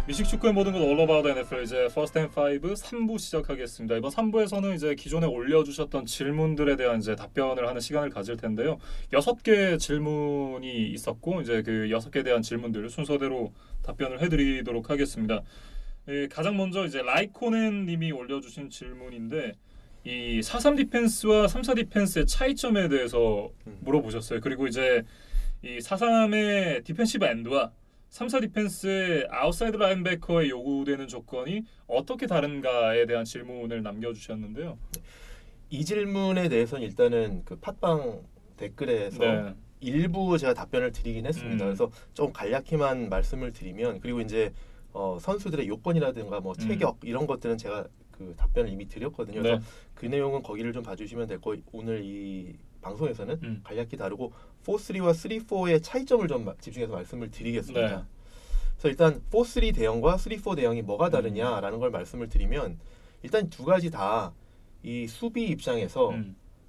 미식 축구의 모든 것 All About NFL 이제 First and Five 3부 시작하겠습니다. 이번 3부에서는 이제 기존에 올려주셨던 질문들에 대한 이제 답변을 하는 시간을 가질 텐데요. 6개 질문이 있었고 이제 그 6개에 대한 질문들 순서대로 답변을 해드리도록 하겠습니다. 가장 먼저 이제 라이코넨 님이 올려주신 질문인데 이 4-3 디펜스와 3-4 디펜스의 차이점에 대해서 물어보셨어요. 그리고 이제 이 4-3의 디펜시브 엔드와 3-4 디펜스의 아웃사이드 라인베커에 요구되는 조건이 어떻게 다른가에 대한 질문을 남겨주셨는데요. 이 질문에 대해서는 일단은 그 팟빵 댓글에서 네. 일부 제가 답변을 드리긴 했습니다. 그래서 좀 간략히만 말씀을 드리면, 그리고 이제 선수들의 요건이라든가 뭐 체격 이런 것들은 제가 그 답변을 이미 드렸거든요. 그래서 그 내용은 거기를 좀 봐주시면 되고, 오늘 이 방송에서는 간략히 다루고 4-3와 3-4의 차이점을 좀 집중해서 말씀을 드리겠습니다. 네. 그래서 일단 4-3 대형과 3-4 대형이 뭐가 다르냐라는 걸 말씀을 드리면, 일단 두 가지 다 이 수비 입장에서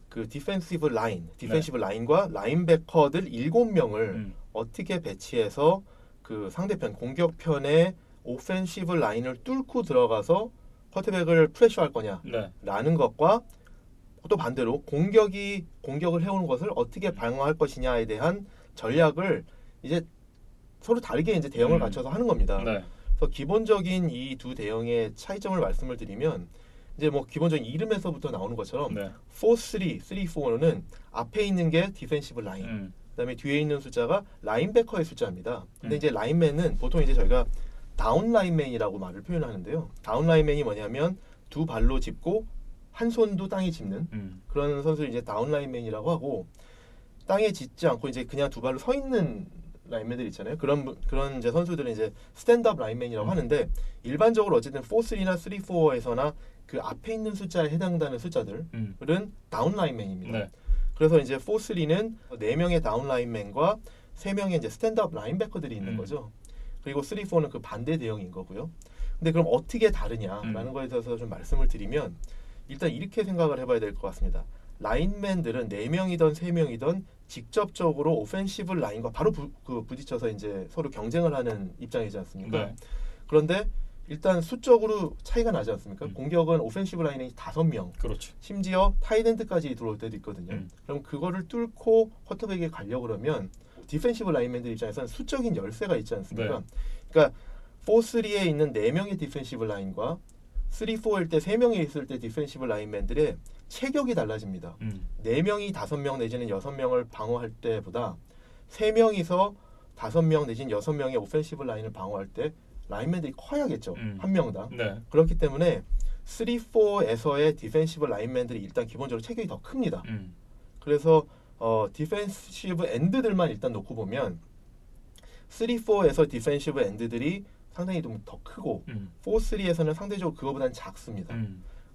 그 디펜시브 라인과 라인베커들 7명을 어떻게 배치해서 그 상대편 공격편의 오펜시브 라인을 뚫고 들어가서 쿼터백을 프레셔할 거냐라는 것과 또 반대로 공격을 해오는 것을 어떻게 방어할 것이냐에 대한 전략을 이제 서로 다르게 이제 대형을 갖춰서 하는 겁니다. 네. 그래서 기본적인 이 두 대형의 차이점을 말씀을 드리면, 이제 뭐 기본적인 이름에서부터 나오는 것처럼 4-3, 3-4는 앞에 있는 게 디펜시브 라인, 그다음에 뒤에 있는 숫자가 라인베커의 숫자입니다. 근데 이제 라인맨은 보통 이제 저희가 다운 라인맨이라고 말을 표현하는데요. 다운 라인맨이 뭐냐면 두 발로 짚고 한 손도 땅에 짚는 그런 선수를 이제 다운 라인맨이라고 하고, 땅에 짚지 않고 이제 그냥 두 발로 서 있는 라인맨들 있잖아요. 그런 이제 선수들은 이제 스탠드업 라인맨이라고 하는데, 일반적으로 어쨌든 4-3나 3-4에서나 그 앞에 있는 숫자에 해당되는 숫자들은 다운 라인맨입니다. 네. 그래서 이제 4-3는 4명의 다운 라인맨과 3명의 이제 스탠드업 라인베커들이 있는 거죠. 그리고 3-4는 그 반대 대형인 거고요. 근데 그럼 어떻게 다르냐라는 거에 대해서 좀 말씀을 드리면, 일단 이렇게 생각을 해봐야 될 것 같습니다. 라인맨들은 4명이든 3명이든 직접적으로 오펜시브 라인과 바로 부딪혀서 이제 서로 경쟁을 하는 입장이지 않습니까? 네. 그런데 일단 수적으로 차이가 나지 않습니까? 공격은 오펜시브 라인이 5명, 그렇죠. 심지어 타이드까지 들어올 때도 있거든요. 그럼 그거를 뚫고 쿼터백에 가려고 그러면 디펜시브 라인맨들 입장에서는 수적인 열세가 있지 않습니까? 네. 그러니까 4-3에 있는 4명의 디펜시브 라인과 3-4일 때 3명이 있을 때 디펜시브 라인맨들의 체격이 달라집니다. 4명이 5명 내지는 6명을 방어할 때보다 3명이서 5명 내지는 6명의 오펜시브 라인을 방어할 때 라인맨들이 커야겠죠. 한 명당. 네. 그렇기 때문에 3-4에서의 디펜시브 라인맨들이 일단 기본적으로 체격이 더 큽니다. 그래서 디펜시브 엔드들만 일단 놓고 보면 3-4에서 디펜시브 엔드들이 상당히 좀 더 크고 4-3에서는 상대적으로 그거보다는 작습니다.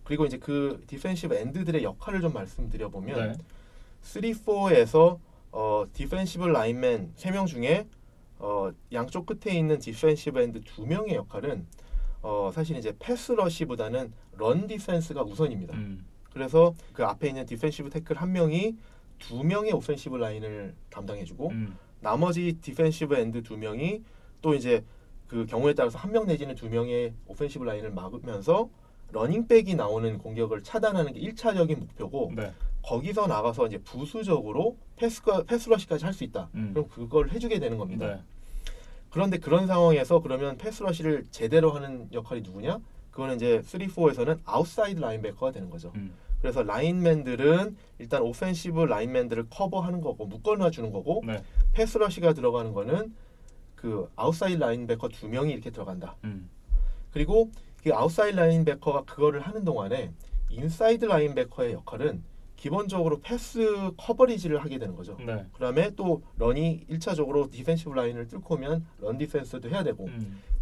그리고 이제 그 디펜시브 엔드들의 역할을 좀 말씀드려보면 3-4에서 디펜시브 라인맨 3명 중에 양쪽 끝에 있는 디펜시브 엔드 2명의 역할은 사실 이제 패스 러시보다는 런 디펜스가 우선입니다. 그래서 그 앞에 있는 디펜시브 태클 1명이 2명의 오펜시브 라인을 담당해주고 나머지 디펜시브 엔드 2명이 또 이제 그 경우에 따라서 1명 내지는 2명의 오펜시브 라인을 막으면서 러닝백이 나오는 공격을 차단하는 게 1차적인 목표고, 거기서 나가서 이제 부수적으로 패스 러시까지 할 수 있다. 그럼 그걸 해주게 되는 겁니다. 그런데 그런 상황에서 그러면 패스 러시를 제대로 하는 역할이 누구냐? 그거는 이제 3-4에서는 아웃사이드 라인베커가 되는 거죠. 그래서 라인맨들은 일단 오펜시브 라인맨들을 커버하는 거고 묶어놔 주는 거고, 패스 러시가 들어가는 거는 그 아웃사이드 라인베커 2명이 이렇게 들어간다. 그리고 그 아웃사이드 라인베커가 그거를 하는 동안에 인사이드 라인베커의 역할은 기본적으로 패스 커버리지를 하게 되는 거죠. 그 다음에 또 런이 1차적으로 디펜시브 라인을 뚫고 오면 런 디펜스도 해야 되고,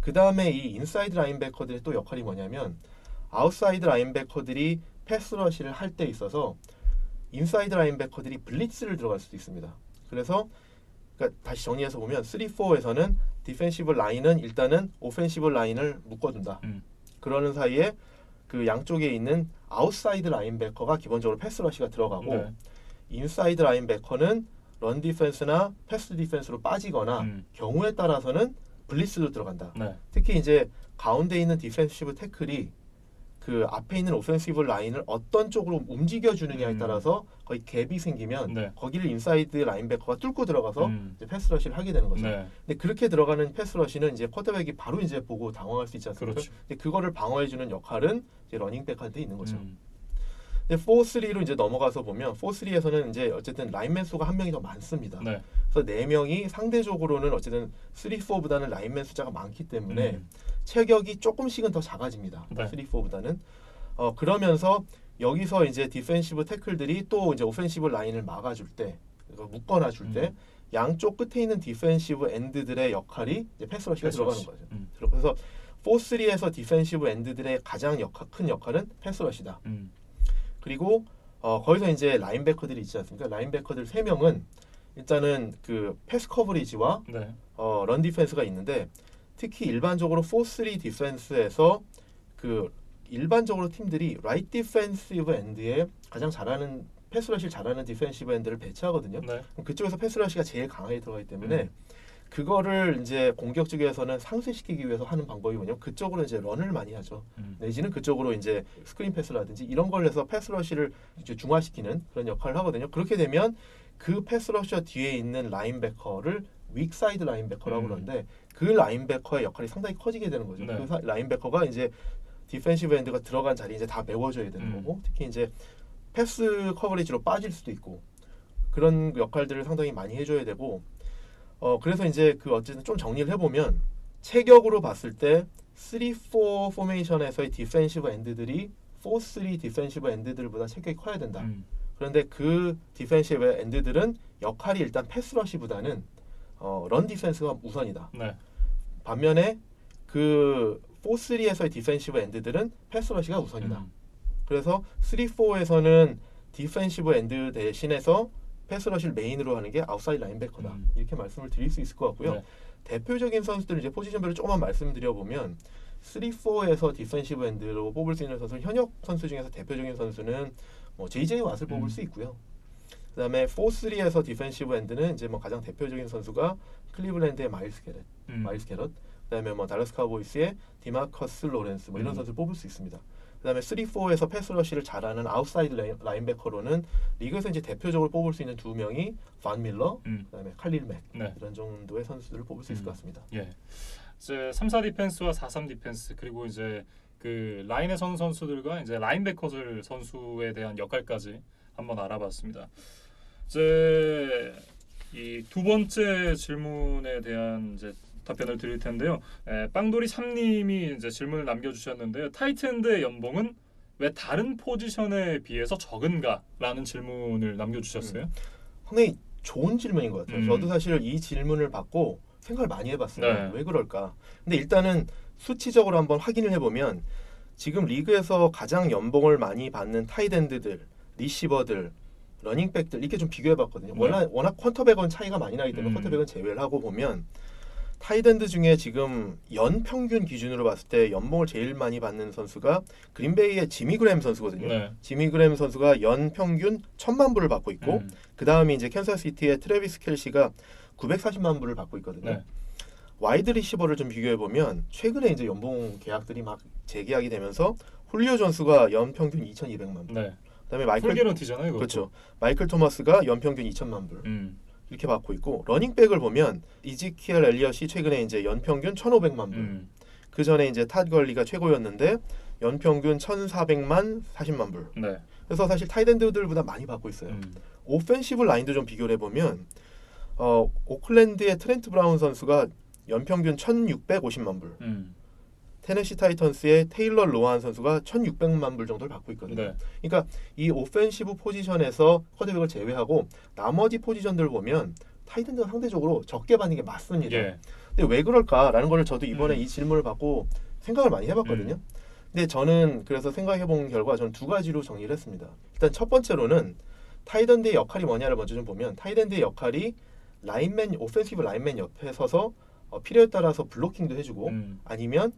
그 다음에 이 인사이드 라인베커들의 또 역할이 뭐냐면, 아웃사이드 라인베커들이 패스 러시를 할 때 있어서 인사이드 라인베커들이 블리츠를 들어갈 수도 있습니다. 그래서 그러니까 다시 정리해서 보면 3-4에서는 디펜시브 라인은 일단은 오펜시브 라인을 묶어둔다. 그러는 사이에 그 양쪽에 있는 아웃사이드 라인베커가 기본적으로 패스 러시가 들어가고, 인사이드 라인베커는 런 디펜스나 패스 디펜스로 빠지거나 경우에 따라서는 블리스도 들어간다. 네. 특히 이제 가운데 있는 디펜시브 태클이 그 앞에 있는 오펜시브 라인을 어떤 쪽으로 움직여주느냐에 따라서 거의 갭이 생기면 네. 거기를 인사이드 라인베커가 뚫고 들어가서 이제 패스러시를 하게 되는 거죠. 네. 근데 그렇게 들어가는 패스러시는 이제 쿼터백이 바로 이제 보고 당황할 수 있지 않습니까? 그렇죠. 근데 그거를 방어해주는 역할은 이제 러닝백한테 있는 거죠. 근데 4-3로 이제 넘어가서 보면 4-3에서는 이제 어쨌든 라인맨 수가 한 명이 더 많습니다. 네. 그래서 4명이 상대적으로는 어쨌든 3-4보다는 라인맨 숫자가 많기 때문에 체격이 조금씩은 더 작아집니다. 네. 3-4보다는 그러면서 여기서 이제 디펜시브 태클들이 또 이제 오펜시브 라인을 막아줄 때, 그러니까 묶어놔 줄 때 양쪽 끝에 있는 디펜시브 엔드들의 역할이 이제 패스러시가 들어가는 거죠. 그래서 4-3에서 디펜시브 엔드들의 가장 큰 역할은 패스러시다. 그리고 거기서 이제 라인베커들이 있지 않습니까? 라인베커들 3명은 일단은 그 패스 커버리지와 네. 런 디펜스가 있는데 특히 일반적으로 4-3 디펜스에서 그 일반적으로 팀들이 라이트 디펜시브 엔드에 가장 잘하는 패스러시를 잘하는 디펜시브 엔드를 배치하거든요. 네. 그쪽에서 패스러시가 제일 강하게 들어가기 때문에 그거를 이제 공격 쪽에서는 상쇄시키기 위해서 하는 방법이 뭐냐면 그쪽으로 이제 런을 많이 하죠. 내지는 그쪽으로 이제 스크린 패스라든지 이런 걸 해서 패스러시를 이제 중화시키는 그런 역할을 하거든요. 그렇게 되면 그 패스러셔 뒤에 있는 라인베커를 윅사이드 라인베커라고 그러는데 그 라인베커의 역할이 상당히 커지게 되는 거죠. 네. 그 라인베커가 이제 디펜시브 엔드가 들어간 자리 이제 다 메워줘야 되는 거고 특히 이제 패스 커버리지로 빠질 수도 있고 그런 역할들을 상당히 많이 해줘야 되고 그래서 이제 그 어쨌든 좀 정리를 해보면 체격으로 봤을 때 3-4 포메이션에서의 디펜시브 엔드들이 4-3 디펜시브 엔드들보다 체격이 커야 된다. 그런데 그 디펜시브 엔드들은 역할이 일단 패스러시보다는 런 디펜스가 우선이다. 네. 반면에 그 4-3에서의 디펜시브 엔드들은 패스러시가 우선이다. 그래서 3-4에서는 디펜시브 엔드 대신해서 패스러시를 메인으로 하는 게 아웃사이드 라인베커다. 이렇게 말씀을 드릴 수 있을 것 같고요. 네. 대표적인 선수들 이제 포지션별로 조금만 말씀드려 보면 3-4에서 디펜시브 엔드로 뽑을 수 있는 선수 현역 선수 중에서 대표적인 선수는 뭐 JJ 왓을 뽑을 수 있고요. 그다음에 4-3에서 디펜시브 엔드는 이제 뭐 가장 대표적인 선수가 클리블랜드의 마일스 캐럿, 그다음에 뭐 달러스 카우보이스의 디마커스 로렌스 뭐 이런 선수를 뽑을 수 있습니다. 그다음에 3-4에서 패스러시를 잘하는 아웃사이드 라인베커로는 리그에서 이제 대표적으로 뽑을 수 있는 2명이 반 밀러, 그다음에 칼릴 맥 네. 이런 정도의 선수들을 뽑을 수 있을 것 같습니다. 예. 이제 3-4 디펜스와 4-3 디펜스 그리고 이제 그 라인에 서는 선수들과 이제 라인베커들 선수에 대한 역할까지 한번 알아봤습니다. 이제 이 두 번째 질문에 대한 이제 답변을 드릴 텐데요. 빵돌이 3님이 이제 질문을 남겨주셨는데요. 타이트엔드의 연봉은 왜 다른 포지션에 비해서 적은가라는 질문을 남겨주셨어요. 상당히 좋은 질문인 것 같아요. 저도 사실 이 질문을 받고 생각을 많이 해봤어요. 네. 왜 그럴까? 근데 일단은 수치적으로 한번 확인을 해보면 지금 리그에서 가장 연봉을 많이 받는 타이트엔드들, 리시버들, 러닝백들 이렇게 좀 비교해봤거든요. 네. 워낙 쿼터백은 차이가 많이 나기 때문에 쿼터백은 제외를 하고 보면 타이트엔드 중에 지금 연 평균 기준으로 봤을 때 연봉을 제일 많이 받는 선수가 그린베이의 지미 그램 선수거든요. 네. 지미 그램 선수가 연 평균 1,000만 불을 받고 있고 그 다음에 이제 캔사스시티의 트래비스 켈시가 940만 불을 받고 있거든요. 네. 와이드 리시버를 좀 비교해 보면 최근에 이제 연봉 계약들이 막 재계약이 되면서 훌리오 존스가 연 평균 2,200만 불. 네. 그다음에 마이클 풀게런티잖아요. 이것도. 그렇죠. 마이클 토마스가 연 평균 2,000만 불. 이렇게 받고 있고 러닝백을 보면 이지키엘 엘리엇이 최근에 이제 연평균 1,500만 불. 그 전에 이제 탓 걸리가 최고였는데 연평균 1,400만 40만 불. 네. 그래서 사실 타이트엔드들보다 많이 받고 있어요. 오펜시브 라인도 좀 비교를 해보면 오클랜드의 트렌트 브라운 선수가 연평균 1,650만 불. 테네시 타이턴스의 테일러 로한 선수가 1,600만 불 정도를 받고 있거든요. 네. 그러니까 이 오펜시브 포지션에서 쿼터백을 제외하고 나머지 포지션들을 보면 타이튼드가 상대적으로 적게 받는 게 맞습니다. 예. 근데 왜 그럴까라는 걸 저도 이번에 이 질문을 받고 생각을 많이 해봤거든요. 근데 저는 그래서 생각해본 결과 저는 두 가지로 정리를 했습니다. 일단 첫 번째로는 타이트엔드의 역할이 뭐냐를 먼저 좀 보면 타이트엔드의 역할이 라인맨 오펜시브 라인맨 옆에 서서 필요에 따라서 블로킹도 해주고 아니면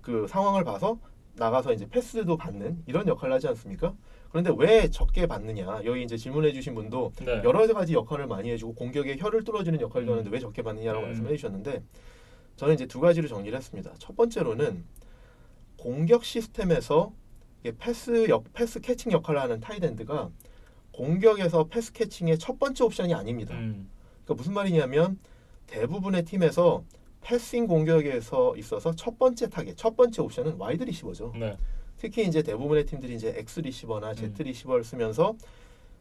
그 상황을 봐서 나가서 이제 패스도 받는 이런 역할을 하지 않습니까? 그런데 왜 적게 받느냐? 여기 이제 질문해주신 분도 네. 여러 가지 역할을 많이 해주고 공격에 혀를 뚫어주는 역할도 하는데 왜 적게 받느냐라고 말씀해 주셨는데 저는 이제 두 가지로 정리를 했습니다. 첫 번째로는 공격 시스템에서 이게 패스 캐칭 역할을 하는 타이트엔드가 공격에서 패스 캐칭의 첫 번째 옵션이 아닙니다. 그러니까 무슨 말이냐면 대부분의 팀에서 패싱 공격에서 있어서 첫 번째 타겟, 첫 번째 옵션은 와이드 리시버죠. 네. 특히 이제 대부분의 팀들이 이제 X 리시버나 Z 리시버를 쓰면서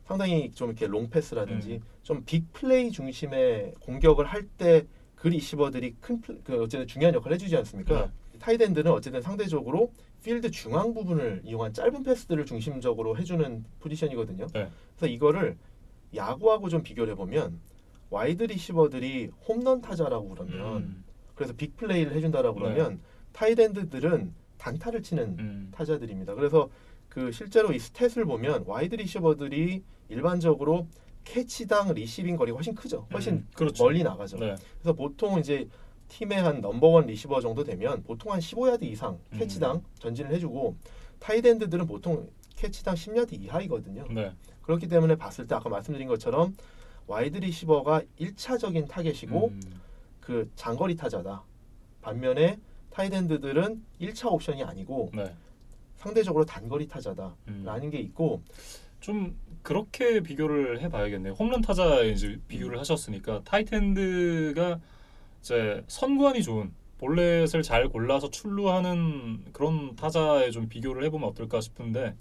상당히 좀 이렇게 롱 패스라든지 좀 빅 플레이 중심의 공격을 할 때 그 리시버들이 어쨌든 중요한 역할을 해주지 않습니까? 타이트엔드는 어쨌든 상대적으로 필드 중앙 부분을 이용한 짧은 패스들을 중심적으로 해주는 포지션이거든요. 네. 그래서 이거를 야구하고 좀 비교를 해보면 와이드 리시버들이 홈런 타자라고 그러면 그래서 빅 플레이를 해준다라고 그러면 타이트엔드들은 단타를 치는 타자들입니다. 그래서 그 실제로 이 스탯을 보면 와이드 리시버들이 일반적으로 캐치당 리시빙 거리가 훨씬 크죠. 훨씬 그렇죠. 멀리 나가죠. 네. 그래서 보통 이제 팀의 한 넘버원 리시버 정도 되면 보통 한 15야드 이상 캐치당 전진을 해주고 타이트엔드들은 보통 캐치당 10야드 이하이거든요. 네. 그렇기 때문에 봤을 때 아까 말씀드린 것처럼 와이드 리시버가 1차적인 타겟이고 그 장거리 타자다. 반면에 타이트엔드들은 1차 옵션이 아니고 네. 상대적으로 단거리 타자다라는 게 있고 좀 그렇게 비교를 해봐야겠네요. 홈런 타자에 이제 비교를 하셨으니까 타이트엔드가 이제 선구안이 좋은 볼넷을 잘 골라서 출루하는 그런 타자에 좀 비교를 해보면 어떨까 싶은데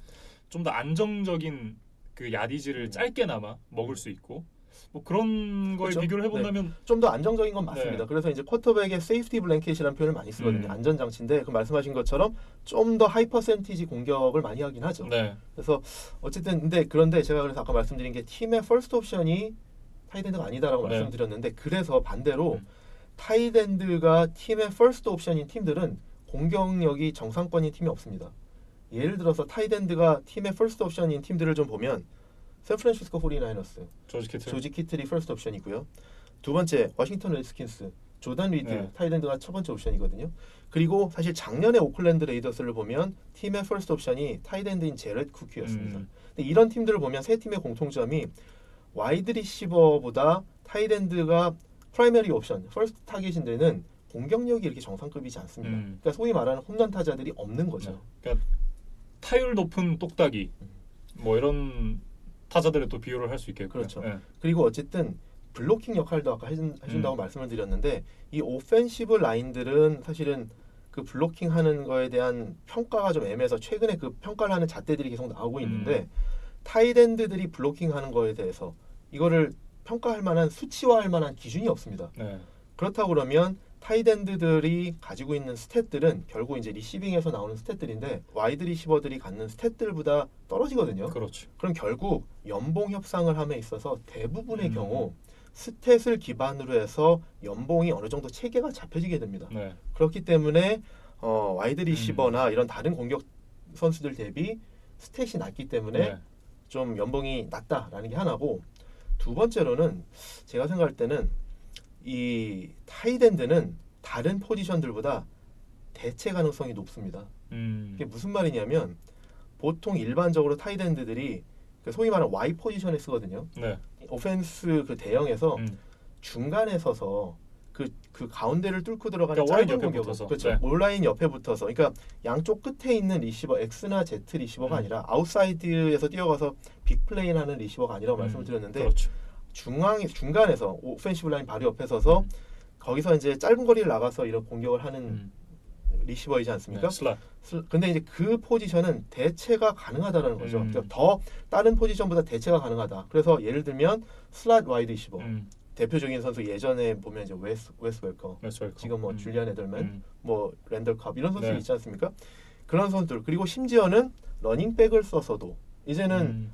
좀 더 안정적인 그 야디지를 짧게나마 먹을 수 있고 뭐 그런 거에 그렇죠. 비교를 해본다면 좀 더 안정적인 건 맞습니다. 네. 그래서 이제 쿼터백의 세이프티 블랭켓이라는 표현을 많이 쓰거든요. 안전장치인데 그 말씀하신 것처럼 좀 더 하이 퍼센티지 공격을 많이 하긴 하죠. 네. 그래서 어쨌든 그런데 제가 그래서 아까 말씀드린 게 팀의 퍼스트 옵션이 타이트엔드가 아니다라고 네. 말씀드렸는데 그래서 반대로 타이트엔드가 팀의 퍼스트 옵션인 팀들은 공격력이 정상권인 팀이 없습니다. 예를 들어서 타이트엔드가 팀의 퍼스트 옵션인 팀들을 좀 보면 샌프란시스코 49ers 조지 키틀이 퍼스트 옵션이고요. 두 번째 워싱턴 레드스킨스 조던 리드 타이트엔드가 첫 번째 옵션이거든요. 그리고 사실 작년에 오클랜드 레이더스를 보면 팀의 퍼스트 옵션이 타이트엔드인 제렛 쿠키였습니다. 근데 이런 팀들을 보면 세 팀의 공통점이 와이드 리시버보다 타이트엔드가 프라이머리 옵션, 퍼스트 타겟인 데는 공격력이 이렇게 정상급이지 않습니다. 그러니까 소위 말하는 홈런 타자들이 없는 거죠. 그러니까 타율 높은 똑딱이 뭐 이런 타자들에 또 비교를 할 수 있겠고요. 그렇죠. 네. 그리고 어쨌든 블로킹 역할도 아까 해준다고 말씀을 드렸는데 이 오펜시브 라인들은 사실은 그 블로킹하는 거에 대한 평가가 좀 애매해서 최근에 그 평가를 하는 잣대들이 계속 나오고 있는데 타이트엔드들이 블로킹하는 거에 대해서 이거를 평가할 만한 수치화할 만한 기준이 없습니다. 네. 그렇다고 그러면 타이트엔드들이 가지고 있는 스탯들은 결국 이제 리시빙에서 나오는 스탯들인데 와이드 리시버들이 갖는 스탯들보다 떨어지거든요. 그렇죠. 그럼 결국 연봉 협상을 함에 있어서 대부분의 경우 스탯을 기반으로 해서 연봉이 어느 정도 체계가 잡혀지게 됩니다. 네. 그렇기 때문에 와이드 리시버나 이런 다른 공격 선수들 대비 스탯이 낮기 때문에 좀 연봉이 낮다라는 게 하나고 두 번째로는 제가 생각할 때는 이 타이트엔드는 다른 포지션들보다 대체 가능성이 높습니다. 이게 무슨 말이냐면 보통 일반적으로 타이트엔드들이 소위 말하는 Y 포지션에 쓰거든요. 네. 오펜스 그 대형에서 중간에 서서 그 가운데를 뚫고 들어가는 그러니까 짧은 옆에 공격, 붙어서. 그렇죠. 네. 올라인 옆에 붙어서, 그러니까 양쪽 끝에 있는 리시버 X나 Z 리시버가 아니라 아웃사이드에서 뛰어가서 빅 플레이하는 리시버가 아니라고 말씀을 드렸는데 그렇죠. 중간에서 오펜시브 라인 바로 옆에 서서 거기서 이제 짧은 거리를 나가서 이런 공격을 하는 리시버이지 않습니까? 근데 이제 그 포지션은 대체가 가능하다는 거죠. 그러니까 더 다른 포지션보다 대체가 가능하다. 그래서 예를 들면 슬롯 와이드 리시버. 대표적인 선수 예전에 보면 이제 웨스 웰커, 지금 뭐 줄리안 에델맨, 뭐 랜덜 컵 이런 선수 있지 않습니까? 그런 선수들 그리고 심지어는 러닝백을 써서도 이제는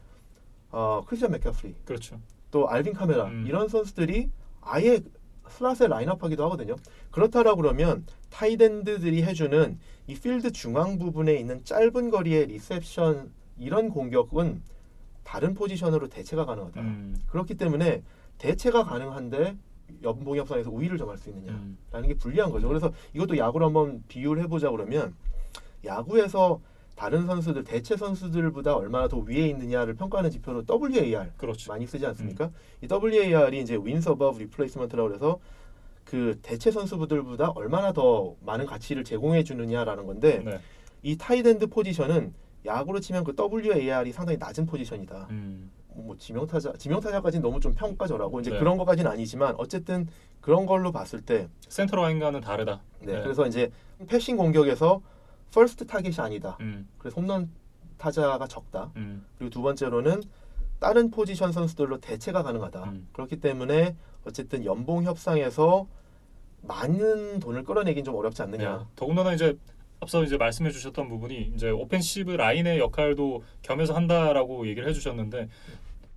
크리스찬 맥캐프리, 그렇죠. 또 알빈 카메라 이런 선수들이 아예 슬롯에 라인업하기도 하거든요. 그렇다라고 그러면 타이트엔드들이 해주는 이 필드 중앙 부분에 있는 짧은 거리의 리셉션 이런 공격은 다른 포지션으로 대체가 가능하다. 그렇기 때문에 대체가 가능한데 연봉 협상에서 우위를 점할 수 있느냐라는 게 불리한 거죠. 그래서 이것도 야구로 한번 비유를 해보자 그러면 야구에서 다른 선수들, 대체 선수들보다 얼마나 더 위에 있느냐를 평가하는 지표로 WAR 그렇죠. 많이 쓰지 않습니까? 이 WAR이 이제 Wins Above Replacement라고 해서 그 대체 선수들보다 얼마나 더 많은 가치를 제공해 주느냐라는 건데 네. 이 타이드엔드 포지션은 야구로 치면 그 WAR이 상당히 낮은 포지션이다. 뭐 지명타자까지는 너무 좀 평가절하고 이제 네. 그런 것까지는 아니지만 어쨌든 그런 걸로 봤을 때 센터 라인과는 다르다. 네. 그래서 이제 패싱 공격에서 퍼스트 타겟이 아니다. 그래서 홈런 타자가 적다. 그리고 두 번째로는 다른 포지션 선수들로 대체가 가능하다. 그렇기 때문에 어쨌든 연봉 협상에서 많은 돈을 끌어내긴 좀 어렵지 않느냐. 네. 더군다나 이제 앞서 이제 말씀해 주셨던 부분이 이제 오펜시브 라인의 역할도 겸해서 한다라고 얘기를 해주셨는데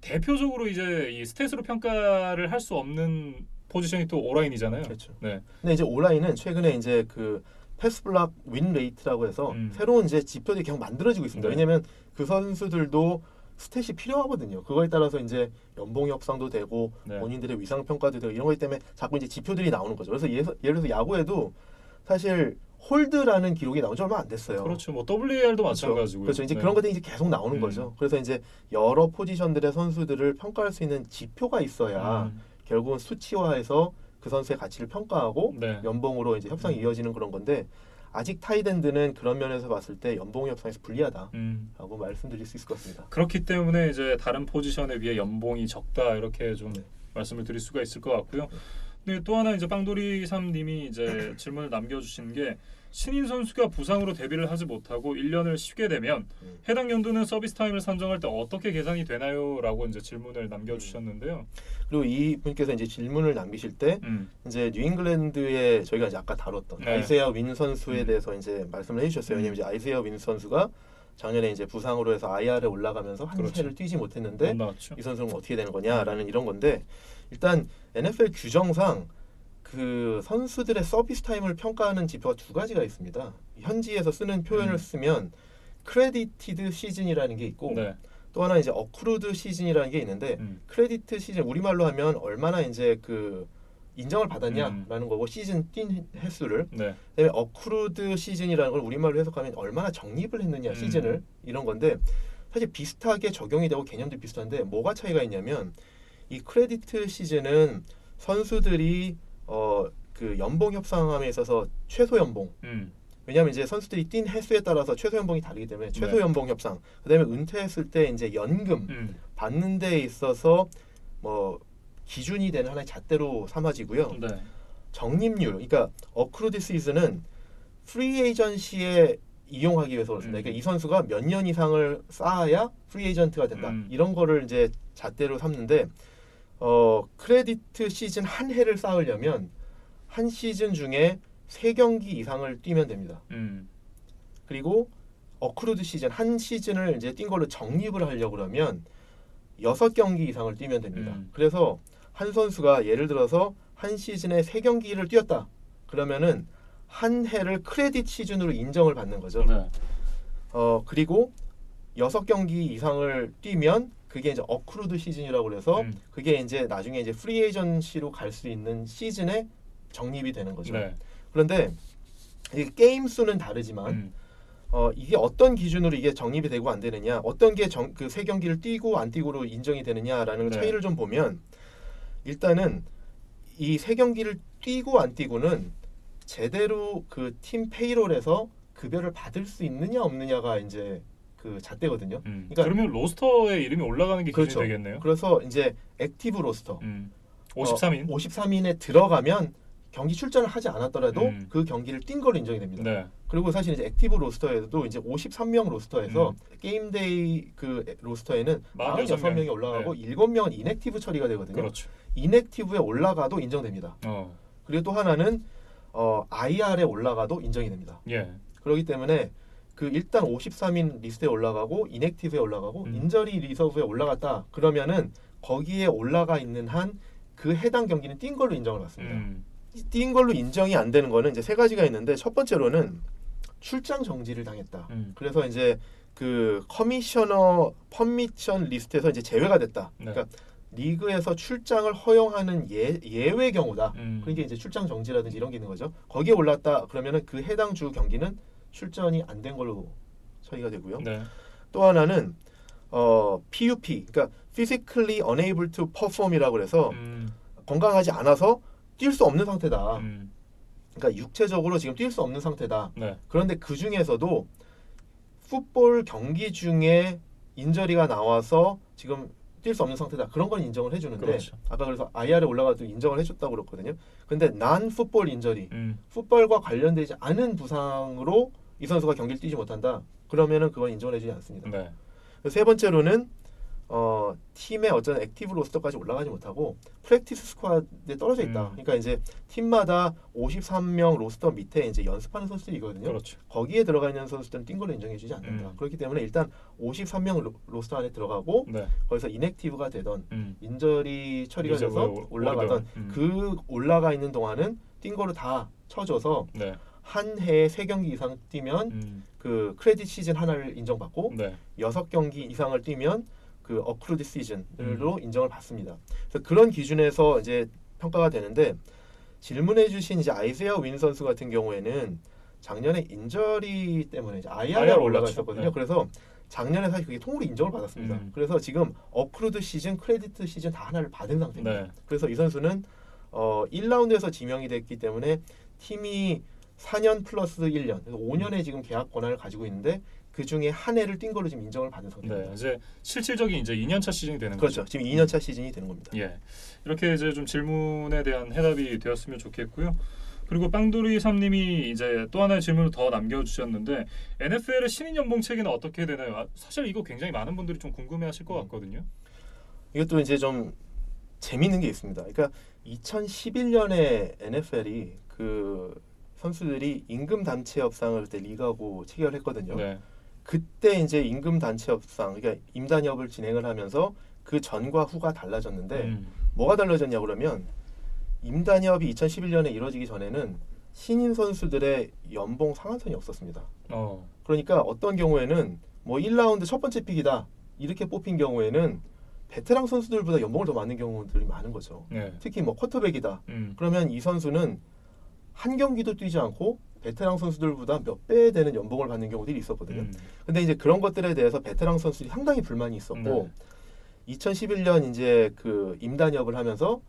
대표적으로 이제 이 스탯으로 평가를 할 수 없는 포지션이 또 오라인이잖아요. 그렇죠. 네. 근데 이제 오라인은 최근에 이제 그 패스 블락 윈 레이트라고 해서 새로운 이제 지표들이 계속 만들어지고 있습니다. 네. 왜냐하면 그 선수들도 스탯이 필요하거든요. 그거에 따라서 이제 연봉 협상도 되고 네. 본인들의 위상 평가도 되고 이런 것 때문에 자꾸 이제 지표들이 나오는 거죠. 그래서 예를 들어서 야구에도 사실 홀드라는 기록이 나온 지 얼마 안 됐어요. 그렇죠. 뭐 WAR도 마찬가지고요. 그렇죠. 이제 네. 그런 것들이 이제 계속 나오는 거죠. 그래서 이제 여러 포지션들의 선수들을 평가할 수 있는 지표가 있어야 결국은 수치화해서 그 선수의 가치를 평가하고 네. 연봉으로 이제 협상이 이어지는 그런 건데 아직 타이드엔드는 그런 면에서 봤을 때 연봉 협상에서 불리하다라고 말씀드릴 수 있을 것 같습니다. 그렇기 때문에 이제 다른 포지션에 비해 연봉이 적다 이렇게 좀 네. 말씀을 드릴 수가 있을 것 같고요. 네, 또 하나 이제 빵돌이 삼님이 이제 질문을 남겨주신 게 신인 선수가 부상으로 데뷔를 하지 못하고 1년을 쉬게 되면 해당 연도는 서비스 타임을 선정할 때 어떻게 계산이 되나요?라고 이제 질문을 남겨주셨는데요. 그리고 이 분께서 이제 질문을 남기실 때 이제 뉴잉글랜드에 저희가 이제 아까 다뤘던 네. 아이세아 윈 선수에 대해서 이제 말씀을 해주셨어요. 왜냐면 이제 아이세아 윈 선수가 작년에 이제 부상으로 해서 IR에 올라가면서 한 그렇죠. 해를 뛰지 못했는데 못 나왔죠. 이 선수는 어떻게 되는 거냐라는 이런 건데 일단 NFL 규정상 그 선수들의 서비스 타임을 평가하는 지표가 두 가지가 있습니다. 현지에서 쓰는 표현을 쓰면 크레디티드 시즌이라는 게 있고 네. 또 하나 이제 어크루드 시즌이라는 게 있는데 크레디트 시즌 우리말로 하면 얼마나 이제 그 인정을 받았냐라는 거고 시즌 뛴 횟수를 네. 그다음에 어크루드 시즌이라는 걸 우리말로 해석하면 얼마나 적립을 했느냐 시즌을 이런 건데 사실 비슷하게 적용이 되고 개념도 비슷한데 뭐가 차이가 있냐면 이 크레디트 시즌은 선수들이 그 연봉 협상함에 있어서 최소 연봉 왜냐하면 이제 선수들이 뛴 횟수에 따라서 최소 연봉이 다르기 때문에 최소 네. 연봉 협상 그다음에 은퇴했을 때 이제 연금 받는 데 있어서 뭐 기준이 되는 하나의 잣대로 삼아지고요. 네. 적립률 그러니까 어크루드 시즌은 프리 에이전시에 이용하기 위해서 그렇습니다. 그러니까 이 선수가 몇 년 이상을 쌓아야 프리 에이전트가 된다. 이런 거를 이제 잣대로 삼는데 크레디트 시즌 한 해를 쌓으려면 한 시즌 중에 3경기 이상을 뛰면 됩니다. 그리고 어크루드 시즌 한 시즌을 이제 뛴 걸로 적립을 하려고 그러면 6경기 이상을 뛰면 됩니다. 그래서 한 선수가 예를 들어서 한 시즌에 3경기를 뛰었다. 그러면은 한 해를 크레딧 시즌으로 인정을 받는 거죠. 네. 그리고 6경기 이상을 뛰면 그게 이제 어크루드 시즌이라고 그래서 그게 이제 나중에 이제 프리 에이전시로 갈 수 있는 시즌에 적립이 되는 거죠. 네. 그런데 이 게임 수는 다르지만 이게 어떤 기준으로 이게 적립이 되고 안 되느냐, 어떤 게 그 3경기를 뛰고 안 뛰고로 인정이 되느냐라는 네. 차이를 좀 보면 일단은 이 3경기를 뛰고 안 뛰고는 제대로 그 팀 페이롤에서 급여를 받을 수 있느냐 없느냐가 이제 그 잣대거든요. 그러니까 그러면 로스터에 이름이 올라가는 게 기준이 그렇죠. 되겠네요. 그래서 이제 액티브 로스터 53인 53인에 들어가면 경기 출전을 하지 않았더라도 그 경기를 뛴 걸로 인정이 됩니다. 네. 그리고 사실 이제 액티브 로스터에도 이제 53명 로스터에서 게임데이 그 로스터에는 46명이 올라가고 네. 7명은 이넥티브 처리가 되거든요. 그렇죠. 이넥티브에 올라가도 인정됩니다. 그리고 또 하나는 IR에 올라가도 인정이 됩니다. 예. 그렇기 때문에 그 일단 53인 리스트에 올라가고 이넥티브에 올라가고 인저리 리서브에 올라갔다. 그러면은 거기에 올라가 있는 한 그 해당 경기는 뛴 걸로 인정을 받습니다. 뛴 걸로 인정이 안 되는 거는 이제 3가지가 있는데 첫 번째로는 출장 정지를 당했다. 그래서 이제 그 커미셔너 퍼미션 리스트에서 이제 제외가 됐다. 네. 그러니까 리그에서 출장을 허용하는 예외 경우다. 그러니까 이제 출장 정지라든지 이런 게 있는 거죠. 거기에 올랐다 그러면은 그 해당 주 경기는 출전이 안 된 걸로 처리가 되고요. 네. 또 하나는 PUP, 그러니까 physically unable to perform이라고 해서 건강하지 않아서 뛸 수 없는 상태다. 음. 그러니까 육체적으로 지금 뛸 수 없는 상태다. 네. 그런데 그 중에서도 풋볼 경기 중에 인저리가 나와서 지금 뛸 수 없는 상태다. 그런 건 인정을 해주는데 그렇죠. 아까 그래서 IR에 올라가도 인정을 해줬다고 그랬거든요. 근데 난 풋볼 인저리, 음. 풋볼과 관련되지 않은 부상으로 이 선수가 경기를 뛰지 못한다. 그러면은 그건 인정을 해주지 않습니다. 네. 세 번째로는 팀의 어떤 액티브 로스터까지 올라가지 못하고 프랙티스 스쿼드에 떨어져 있다. 그러니까 이제 팀마다 53명 로스터 밑에 이제 연습하는 선수들이거든요. 그렇죠. 거기에 들어가 있는 선수들은 뛴 걸로 인정해주지 않는다. 그렇기 때문에 일단 53명 로스터 안에 들어가고 네. 거기서 인액티브가 되던 음. 인저리 처리가 이제 돼서 왜 올라가던 오르던, 그 올라가 있는 동안은 뛴 거로 다 쳐줘서 네. 한 해에 3경기 이상 뛰면 그 크레딧 시즌 하나를 인정받고 네. 6경기 이상을 뛰면 그 어크루드 시즌으로 인정을 받습니다. 그래서 그런 기준에서 이제 평가가 되는데 질문해주신 이제 아이세아 윈 선수 같은 경우에는 작년에 인저리 때문에 이제 IR에 올라가 올랐죠. 있었거든요. 네. 그래서 작년에 사실 그게 통으로 인정을 받았습니다. 그래서 지금 어크루드 시즌, 크레디트 시즌 다 하나를 받은 상태입니다. 네. 그래서 이 선수는 1라운드에서 지명이 됐기 때문에 팀이 4년 플러스 1년, 그래서 5년의 지금 계약 권한을 가지고 있는데 그 중에 한 해를 뛴 걸로 지금 인정을 받은 상태입니다. 네. 이제 실질적인 이제 2년차 시즌이 되는 그렇죠. 거죠. 지금 2년차 시즌이 되는 겁니다. 예. 이렇게 이제 좀 질문에 대한 해답이 되었으면 좋겠고요. 그리고 빵돌이 삼님이 이제 또 하나의 질문을 더 남겨주셨는데 NFL의 신인 연봉 체계는 어떻게 되나요? 사실 이거 굉장히 많은 분들이 좀 궁금해하실 것 같거든요. 이것도 이제 좀 재밌는 게 있습니다. 그러니까 2011년에 NFL이 그 선수들이 임금 단체 협상을 그때 리그하고 체결했거든요. 네. 그때 이제 임금 단체 협상, 그러니까 임단협을 진행을 하면서 그 전과 후가 달라졌는데 뭐가 달라졌냐 그러면 임단협이 2011년에 이루어지기 전에는 신인 선수들의 연봉 상한선이 없었습니다. 그러니까 어떤 경우에는 뭐 1라운드 첫 번째 픽이다 이렇게 뽑힌 경우에는 베테랑 선수들보다 연봉을 더 많은 경우들이 많은 거죠. 네. 특히 뭐 쿼터백이다. 그러면 이 선수는 한 경기도 뛰지 않고 베테랑 선수들보다 몇 배 되는 연봉을 받는 경우들이 있었거든요. 근데 이제 그런 것들에 대해서 베테랑 선수들이 상당히 불만이 있었고 2011년 이제 그 임단협을 하면서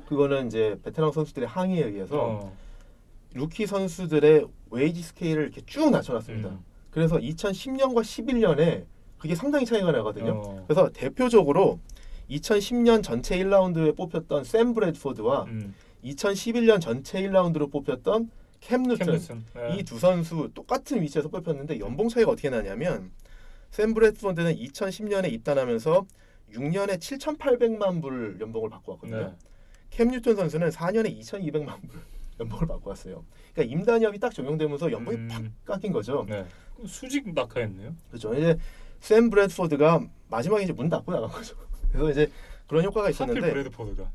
그거는 이제 베테랑 선수들의 항의에 의해서 루키 선수들의 웨이지 스케일을 이렇게 쭉 낮춰놨습니다. 그래서 2010년과 11년에 그게 상당히 차이가 나거든요. 그래서 대표적으로 2010년 전체 1라운드에 뽑혔던 샘 브래드포드와 2011년 전체 1라운드로 뽑혔던 캠 뉴튼 이 두 선수 똑같은 위치에서 뽑혔는데 연봉 차이가 어떻게 나냐면 샘 브래드포드는 2010년에 입단하면서 6년에 7,800만 불 연봉을 받고 왔거든요. 네. 캠 뉴튼 선수는 4년에 2,200만 불 연봉을 받고 왔어요. 그러니까 임단협이 딱 적용되면서 연봉이 팍 깎인 거죠. 네. 수직 낙하했네요. 그렇죠. 이제 샘 브래드포드가 마지막에 이제 문 닫고 나간 거죠. 그래서 이제 그런 효과가 있었는데 하필 브래드포드가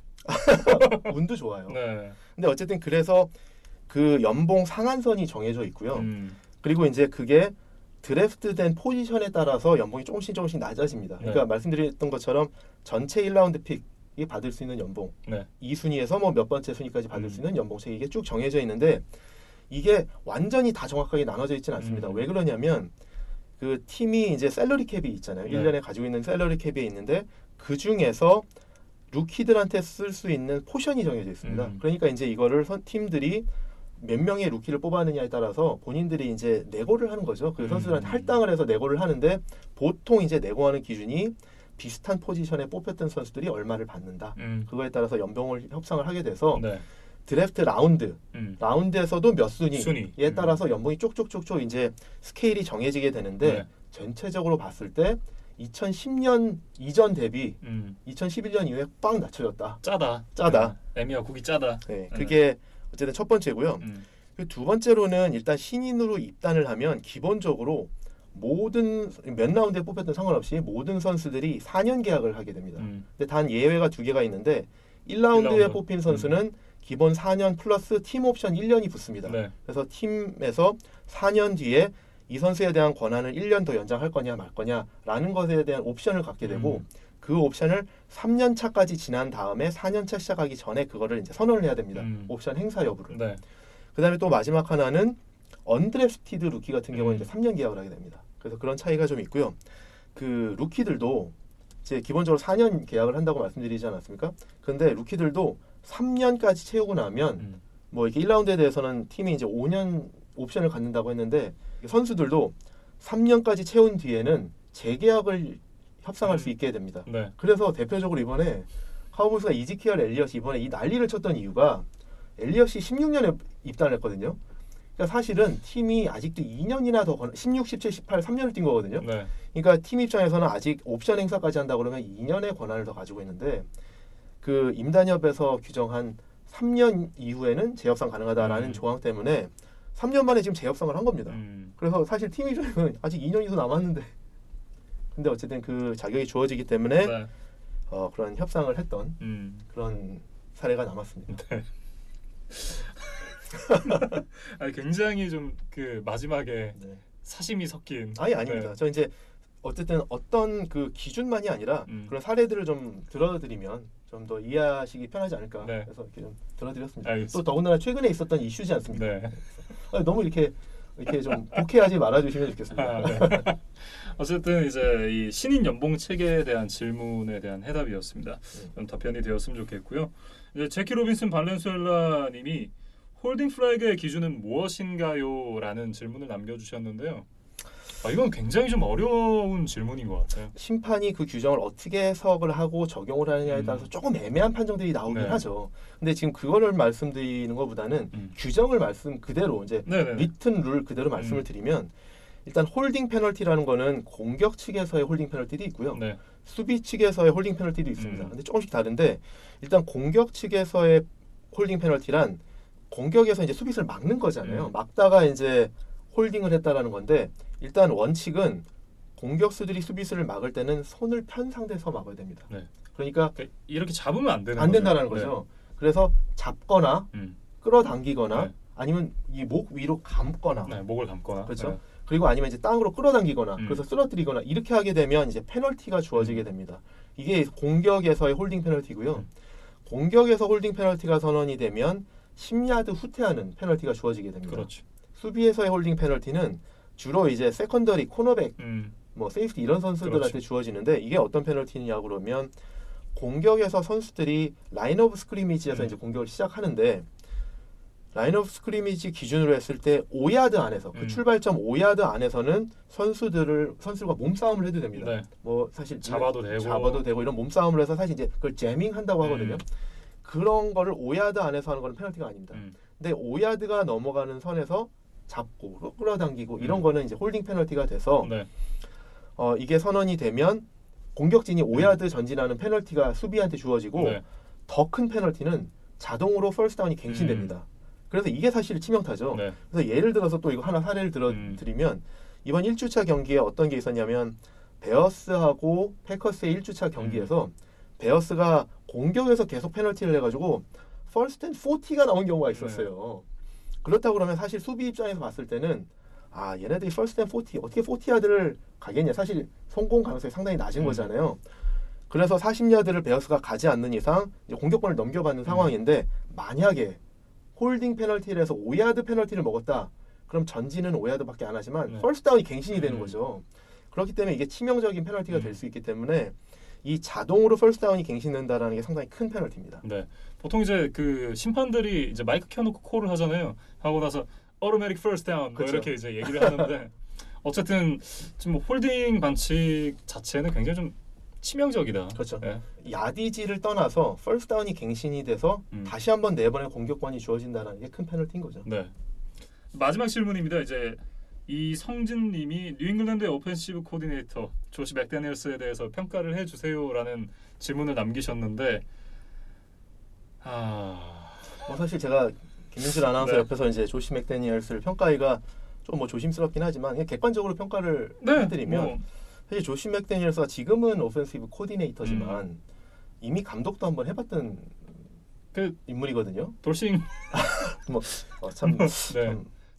운도 좋아요. 네. 근데 어쨌든 그래서 그 연봉 상한선이 정해져 있고요. 그리고 이제 그게 드래프트된 포지션에 따라서 연봉이 조금씩 낮아집니다. 그러니까 말씀드렸던 것처럼 전체 1라운드 픽이 받을 수 있는 연봉, 2순위에서 뭐 몇 번째 순위까지 받을 수 있는 연봉책이 이게 쭉 정해져 있는데 이게 완전히 다 정확하게 나눠져 있지는 않습니다. 왜 그러냐면 그 팀이 이제 샐러리 캡이 있잖아요. 1년에 가지고 있는 샐러리 캡이 있는데 그 중에서 루키들한테 쓸 수 있는 포션이 정해져 있습니다. 그러니까 이제 이거를 팀들이 몇 명의 루키를 뽑았느냐에 따라서 본인들이 이제 내고를 하는 거죠. 그 선수들한테 할당을 해서 내고를 하는데 보통 이제 내고하는 기준이 비슷한 포지션에 뽑혔던 선수들이 얼마를 받는다. 그거에 따라서 연봉을 협상을 하게 돼서 드래프트 라운드에서도 몇 순위에 따라서 연봉이 쪽쪽쪽쪽 이제 스케일이 정해지게 되는데 전체적으로 봤을 때 2010년 이전 대비 2011년 이후에 빡 낮춰졌다. 짜다. 애미야 국이 짜다. 네, 그게 어쨌든 첫 번째고요. 그 두 번째로는 일단 신인으로 입단을 하면 기본적으로 모든 몇 라운드에 뽑혔든 상관없이 모든 선수들이 4년 계약을 하게 됩니다. 근데 단 예외가 2개가 있는데 1라운드에 뽑힌 선수는 기본 4년 플러스 팀 옵션 1년이 붙습니다. 그래서 팀에서 4년 뒤에 이 선수에 대한 권한을 1년 더 연장할 거냐 말 거냐라는 것에 대한 옵션을 갖게 되고 그 옵션을 3년 차까지 지난 다음에 4년 차 시작하기 전에 그거를 이제 선언을 해야 됩니다. 옵션 행사 여부를. 그다음에 또 마지막 하나는 언드래프티드 루키 같은 경우는 이제 3년 계약을 하게 됩니다. 그래서 그런 차이가 좀 있고요. 그 루키들도 이제 기본적으로 4년 계약을 한다고 말씀드리지 않았습니까? 근데 루키들도 3년까지 채우고 나면 뭐 이렇게 1라운드에 대해서는 팀이 이제 5년 옵션을 갖는다고 했는데 선수들도 3년까지 채운 뒤에는 재계약을 협상할 수 있게 됩니다. 네. 그래서 대표적으로 이번에 카우보스가 이지키얼 엘리엇이 이번에 이 난리를 쳤던 이유가 엘리엇이 16년에 입단을 했거든요. 그러니까 사실은 팀이 아직도 2년이나 더 16, 17, 18, 3년을 뛴 거거든요. 네. 그러니까 팀 입장에서는 아직 옵션 행사까지 한다 그러면 2년의 권한을 더 가지고 있는데 그 임단협에서 규정한 3년 이후에는 재협상 가능하다라는 조항 때문에 3년 만에 지금 재협상을 한 겁니다. 그래서 사실 팀 입장에서는 아직 2년이 더 남았는데 근데 어쨌든 그 자격이 주어지기 때문에 네. 그런 협상을 했던 그런 사례가 남았습니다. 네. 아니, 굉장히 좀 그 마지막에 네. 사심이 섞인. 아니 아닙니다. 네. 저 이제 어쨌든 어떤 그 기준만이 아니라 그런 사례들을 좀 들어드리면 좀 더 이해하시기 편하지 않을까. 네. 그래서 이렇게 좀 들어드렸습니다. 알겠습니다. 또 더군다나 최근에 있었던 이슈지 않습니까? 네. 너무 이렇게 좀 복해하지 말아주시면 좋겠습니다. 네. 어쨌든 이제 이 신인 연봉 체계에 대한 질문에 대한 해답이었습니다. 좀 답변이 되었으면 좋겠고요. 이제 제키 로빈슨 발렌수엘라님이 홀딩 플래그의 기준은 무엇인가요? 라는 질문을 남겨주셨는데요. 이건 굉장히 좀 어려운 질문인 것 같아요. 심판이 그 규정을 어떻게 해석을 하고 적용을 하느냐에 따라서 조금 애매한 판정들이 나오긴 네. 하죠. 근데 지금 그거를 말씀드리는 것보다는 규정을 말씀 그대로 이제 네네. 리튼 룰 그대로 말씀을 드리면 일단 홀딩 페널티라는 거는 공격 측에서의 홀딩 페널티도 있고요. 네. 수비 측에서의 홀딩 페널티도 있습니다. 근데 조금씩 다른데 일단 공격 측에서의 홀딩 페널티란 공격에서 이제 수비수를 막는 거잖아요. 막다가 이제 홀딩을 했다라는 건데 일단 원칙은 공격수들이 수비수를 막을 때는 손을 편 상태에서 막아야 됩니다. 네. 그러니까 이렇게 잡으면 안 되는 안 거죠. 된다라는 거죠. 그래서 잡거나 끌어당기거나 네. 아니면 이 목 위로 감거나 네, 목을 감거나. 그렇죠. 네. 그리고 아니면 이제 땅으로 끌어당기거나 그래서 쓰러뜨리거나 이렇게 하게 되면 이제 페널티가 주어지게 됩니다. 이게 공격에서의 홀딩 페널티고요. 공격에서 홀딩 페널티가 선언이 되면 10야드 후퇴하는 페널티가 주어지게 됩니다. 그렇죠. 수비에서의 홀딩 페널티는 주로 이제 세컨더리, 코너백, 뭐 세이프티 이런 선수들한테 그렇죠. 주어지는데 이게 어떤 페널티냐 그러면 공격에서 선수들이 라인 오브 스크리미지에서 이제 공격을 시작하는데 라인 오브 스크리미지 기준으로 했을 때 5야드 안에서 그 출발점 5야드 안에서는 선수들과 몸싸움을 해도 됩니다. 네. 뭐 사실 잡아도 되고 이런 몸싸움을 해서 사실 이제 그걸 재밍 한다고 하거든요. 그런 거를 5야드 안에서 하는 거는 페널티가 아닙니다. 근데 5야드가 넘어가는 선에서 잡고 끌어당기고 이런 거는 이제 홀딩 페널티가 돼서 네. 이게 선언이 되면 공격진이 5야드 전진하는 페널티가 수비한테 주어지고 네. 더 큰 페널티는 자동으로 퍼스트 다운이 갱신됩니다. 그래서 이게 사실 치명타죠. 네. 그래서 예를 들어서 또 이거 하나 사례를 들어드리면 이번 1주차 경기에 어떤 게 있었냐면 베어스하고 패커스의 1주차 경기에서 베어스가 공격에서 계속 페널티를 해가지고 퍼스트 앤 40가 나온 경우가 있었어요. 그렇다고 그러면 사실 수비 입장에서 봤을 때는 얘네들이 퍼스트 앤 40 어떻게 40야드를 가겠냐. 사실 성공 가능성이 상당히 낮은 거잖아요. 그래서 40야드를 베어스가 가지 않는 이상 이제 공격권을 넘겨받는 상황인데 만약에 홀딩 페널티를 해서 5야드 페널티를 먹었다. 그럼 전진은 5야드밖에 안 하지만 퍼스트 다운이 갱신이 되는 거죠. 그렇기 때문에 이게 치명적인 페널티가 될 수 있기 때문에 이 자동으로 퍼스트 다운이 갱신된다라는 게 상당히 큰 페널티입니다. 네. 보통 이제 그 심판들이 이제 마이크 켜놓고 콜을 하잖아요. 하고 나서 automatic first down 뭐 이렇게 이제 얘기를 하는데 어쨌든 지금 뭐 홀딩 반칙 자체는 굉장히 좀 치명적이다. 그렇죠. 네. 야디지를 떠나서 퍼스트 다운이 갱신이 돼서 다시 한번 4번의 공격권이 주어진다는 게 큰 페널티인 거죠. 네. 마지막 질문입니다. 이제 이성진님이 뉴잉글랜드의 오펜시브 코디네이터 조시 맥데니얼스에 대해서 평가를 해주세요라는 질문을 남기셨는데, 뭐 사실 제가 김민철 아나운서 옆에서 이제 조시 맥데니얼스를 평가하기가 좀 뭐 조심스럽긴 하지만 그냥 객관적으로 평가를 해드리면 사실 조시 맥데니얼스가 지금은 오펜시브 코디네이터지만 이미 감독도 한번 해봤던 그 인물이거든요. 돌싱 참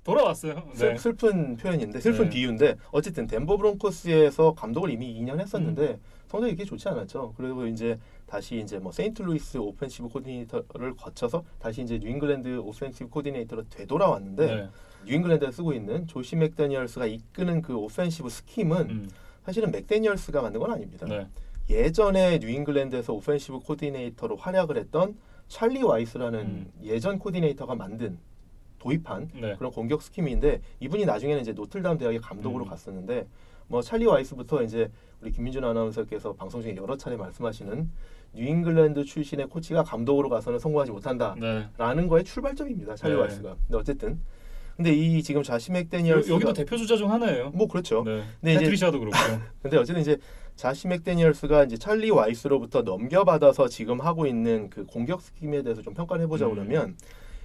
돌아왔어요. 슬픈 표현인데 슬픈 비유인데 어쨌든 덴버 브론코스에서 감독을 이미 2년 했었는데 성적이 그렇게 좋지 않았죠. 그리고 이제 다시 이제 뭐 세인트루이스 오펜시브 코디네이터를 거쳐서 다시 이제 뉴잉글랜드 오펜시브 코디네이터로 되돌아왔는데 뉴잉글랜드에 쓰고 있는 조시 맥데니얼스가 이끄는 그 오펜시브 스킴은 사실은 맥데니얼스가 만든 건 아닙니다. 예전에 뉴잉글랜드에서 오펜시브 코디네이터로 활약을 했던 찰리 와이스라는 예전 코디네이터가 만든 도입한 네. 그런 공격 스킴인데 이분이 나중에는 이제 노틀담 대학의 감독으로 갔었는데 뭐 찰리 와이스부터 이제 우리 김민준 아나운서께서 방송 중에 여러 차례 말씀하시는 뉴잉글랜드 출신의 코치가 감독으로 가서는 성공하지 못한다라는 거의 출발점입니다. 찰리 와이스가. 근데 어쨌든 근데 이 지금 자시 맥데니얼스 여기도 대표 주자 중 하나예요. 뭐 그렇죠. 네. 근데 패트리샤도 그렇고. 근데 어쨌든 이제 자시 맥데니얼스가 이제 찰리 와이스로부터 넘겨받아서 지금 하고 있는 그 공격 스킴에 대해서 좀 평가를 해보자 그러면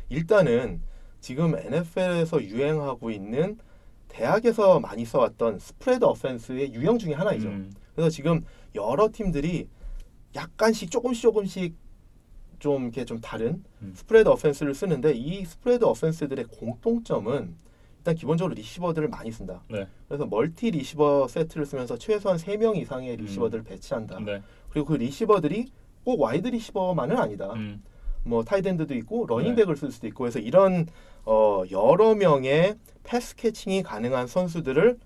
일단은 지금 NFL에서 유행하고 있는 대학에서 많이 써왔던 스프레드 어펜스의 유형 중에 하나이죠. 그래서 지금 여러 팀들이 약간씩 조금씩 좀 이렇게 좀 다른 스프레드 어펜스를 쓰는데 이 스프레드 어펜스들의 공통점은 일단 기본적으로 리시버들을 많이 쓴다. 네. 그래서 멀티 리시버 세트를 쓰면서 최소한 3명 이상의 리시버들을 배치한다. 네. 그리고 그 리시버들이 꼭 와이드 리시버만은 아니다. 뭐 타이드엔드도 있고 러닝백을 쓸 수도 있고 그래서 이런 여러 명의 패스 캐칭이 가능한 선수들을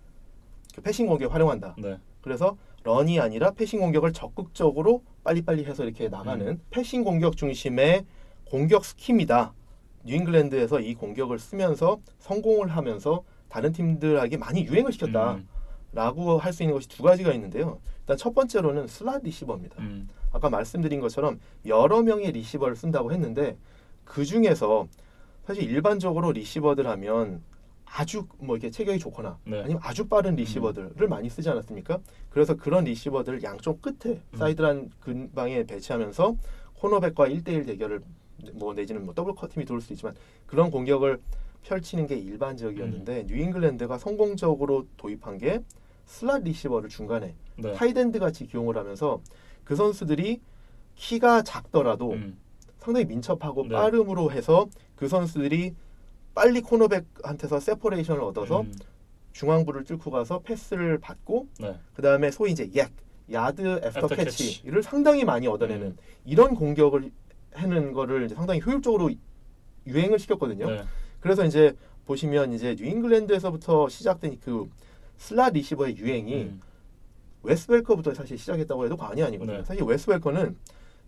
그 패싱 공격에 활용한다. 네. 그래서 런이 아니라 패싱 공격을 적극적으로 빨리빨리 해서 이렇게 나가는 패싱 공격 중심의 공격 스킴이다. 뉴잉글랜드에서 이 공격을 쓰면서 성공을 하면서 다른 팀들에게 많이 유행을 시켰다라고 할 수 있는 것이 두 가지가 있는데요. 일단 첫 번째로는 슬롯 리시버입니다. 아까 말씀드린 것처럼 여러 명의 리시버를 쓴다고 했는데 그 중에서 사실 일반적으로 리시버들 하면 아주 뭐 이렇게 체격이 좋거나 네. 아니면 아주 빠른 리시버들을 많이 쓰지 않았습니까? 그래서 그런 리시버들을 양쪽 끝에 사이드란 근방에 배치하면서 코너백과 1대1 대결을 뭐 내지는 뭐 더블 커팅이 돌 수 있지만 그런 공격을 펼치는 게 일반적이었는데 뉴잉글랜드가 성공적으로 도입한 게 슬롯 리시버를 중간에 네. 타이드엔드 같이 기용을 하면서 그 선수들이 키가 작더라도 상당히 민첩하고 네. 빠름으로 해서 그 선수들이 빨리 코너백한테서 세퍼레이션을 얻어서 중앙부를 뚫고 가서 패스를 받고 네. 그 다음에 소위 이제 야드 애프터 애프터 캐치를 상당히 많이 얻어내는 이런 공격을 하는 거를 이제 상당히 효율적으로 유행을 시켰거든요. 네. 그래서 이제 보시면 이제 뉴잉글랜드에서부터 시작된 그 슬롯 리시버의 유행이 웨스웰커부터 사실 시작했다고 해도 과언이 아니거든요. 네. 사실 웨스웰커는